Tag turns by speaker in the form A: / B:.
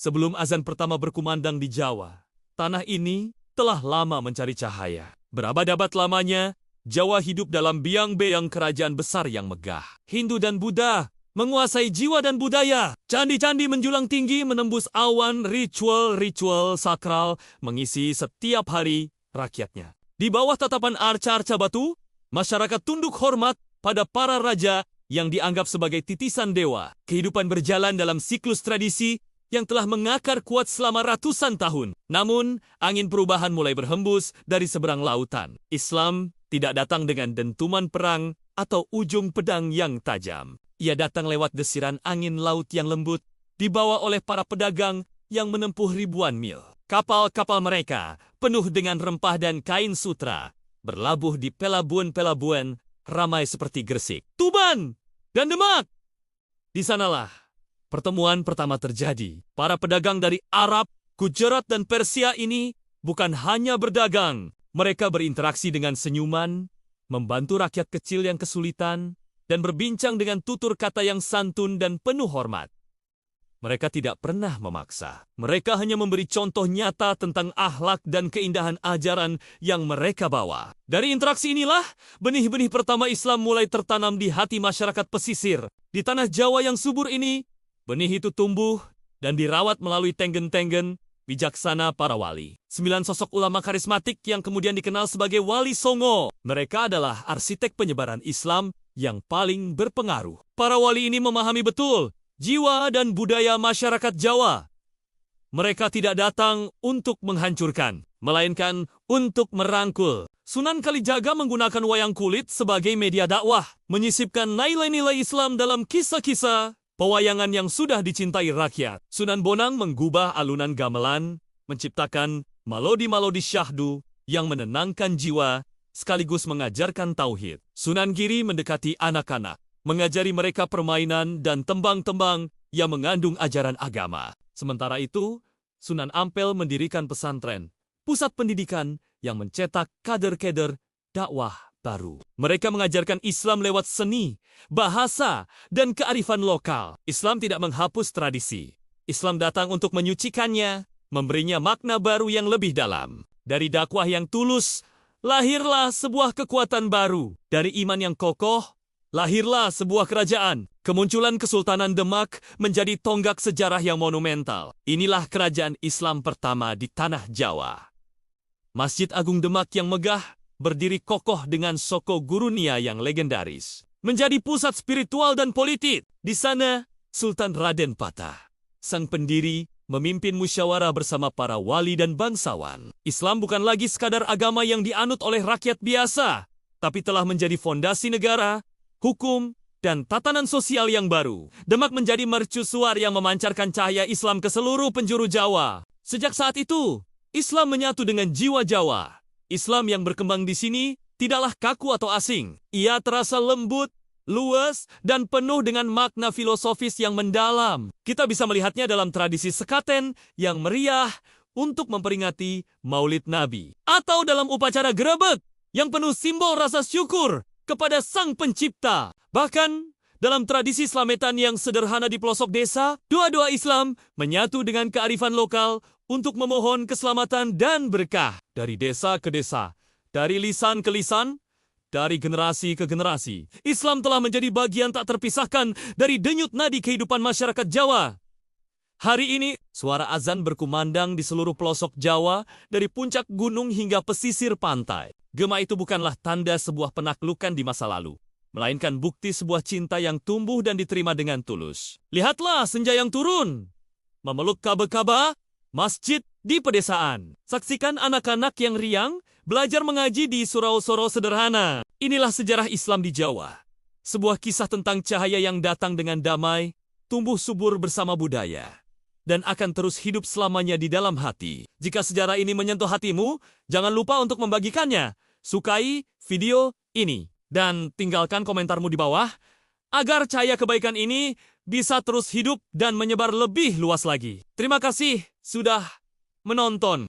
A: Sebelum azan pertama berkumandang di Jawa, tanah ini telah lama mencari cahaya. Berabad-abad lamanya, Jawa hidup dalam biang-biang kerajaan besar yang megah. Hindu dan Buddha menguasai jiwa dan budaya. Candi-candi menjulang tinggi menembus awan, ritual-ritual sakral mengisi setiap hari rakyatnya. Di bawah tatapan arca-arca batu, masyarakat tunduk hormat pada para raja yang dianggap sebagai titisan dewa. Kehidupan berjalan dalam siklus tradisi yang telah mengakar kuat selama ratusan tahun. Namun, angin perubahan mulai berhembus dari seberang lautan. Islam tidak datang dengan dentuman perang atau ujung pedang yang tajam. Ia datang lewat desiran angin laut yang lembut, dibawa oleh para pedagang yang menempuh ribuan mil. Kapal-kapal mereka, penuh dengan rempah dan kain sutra, berlabuh di pelabuhan-pelabuhan ramai seperti Gresik, Tuban, dan Demak. Di sanalah pertemuan pertama terjadi. Para pedagang dari Arab, Gujarat, dan Persia ini bukan hanya berdagang. Mereka berinteraksi dengan senyuman, membantu rakyat kecil yang kesulitan, dan berbincang dengan tutur kata yang santun dan penuh hormat. Mereka tidak pernah memaksa. Mereka hanya memberi contoh nyata tentang akhlak dan keindahan ajaran yang mereka bawa. Dari interaksi inilah, benih-benih pertama Islam mulai tertanam di hati masyarakat pesisir. Di tanah Jawa yang subur ini, benih itu tumbuh dan dirawat melalui tenggen-tenggen bijaksana para wali. 9 sosok ulama karismatik yang kemudian dikenal sebagai Wali Songo. Mereka adalah arsitek penyebaran Islam yang paling berpengaruh. Para wali ini memahami betul jiwa dan budaya masyarakat Jawa. Mereka tidak datang untuk menghancurkan, melainkan untuk merangkul. Sunan Kalijaga menggunakan wayang kulit sebagai media dakwah, menyisipkan nilai-nilai Islam dalam kisah-kisah pewayangan yang sudah dicintai rakyat. Sunan Bonang menggubah alunan gamelan, menciptakan melodi-melodi syahdu yang menenangkan jiwa, sekaligus mengajarkan tauhid. Sunan Giri mendekati anak-anak, mengajari mereka permainan dan tembang-tembang yang mengandung ajaran agama. Sementara itu, Sunan Ampel mendirikan pesantren, pusat pendidikan yang mencetak kader-kader dakwah baru. Mereka mengajarkan Islam lewat seni, bahasa, dan kearifan lokal. Islam tidak menghapus tradisi. Islam datang untuk menyucikannya, memberinya makna baru yang lebih dalam. Dari dakwah yang tulus, lahirlah sebuah kekuatan baru. Dari iman yang kokoh, lahirlah sebuah kerajaan. Kemunculan Kesultanan Demak menjadi tonggak sejarah yang monumental. Inilah kerajaan Islam pertama di tanah Jawa. Masjid Agung Demak yang megah berdiri kokoh dengan Soko Gurunia yang legendaris. Menjadi pusat spiritual dan politik. Di sana, Sultan Raden Patah, sang pendiri, memimpin musyawarah bersama para wali dan bangsawan. Islam bukan lagi sekadar agama yang dianut oleh rakyat biasa, tapi telah menjadi fondasi negara, hukum, dan tatanan sosial yang baru. Demak menjadi mercusuar yang memancarkan cahaya Islam ke seluruh penjuru Jawa. Sejak saat itu, Islam menyatu dengan jiwa Jawa. Islam yang berkembang di sini tidaklah kaku atau asing. Ia terasa lembut, luas, dan penuh dengan makna filosofis yang mendalam. Kita bisa melihatnya dalam tradisi sekaten yang meriah untuk memperingati Maulid Nabi. Atau dalam upacara grebek yang penuh simbol rasa syukur kepada Sang Pencipta. Bahkan, dalam tradisi Slametan yang sederhana di pelosok desa, doa-doa Islam menyatu dengan kearifan lokal untuk memohon keselamatan dan berkah. Dari desa ke desa, dari lisan ke lisan, dari generasi ke generasi, Islam telah menjadi bagian tak terpisahkan dari denyut nadi kehidupan masyarakat Jawa. Hari ini, suara azan berkumandang di seluruh pelosok Jawa, dari puncak gunung hingga pesisir pantai. Gema itu bukanlah tanda sebuah penaklukan di masa lalu, melainkan bukti sebuah cinta yang tumbuh dan diterima dengan tulus. Lihatlah senja yang turun, memeluk Ka'bah, masjid di pedesaan. Saksikan anak-anak yang riang, belajar mengaji di surau-surau sederhana. Inilah sejarah Islam di Jawa. Sebuah kisah tentang cahaya yang datang dengan damai, tumbuh subur bersama budaya, dan akan terus hidup selamanya di dalam hati. Jika sejarah ini menyentuh hatimu, jangan lupa untuk membagikannya. Sukai video ini, dan tinggalkan komentarmu di bawah, agar cahaya kebaikan ini bisa terus hidup dan menyebar lebih luas lagi. Terima kasih sudah menonton.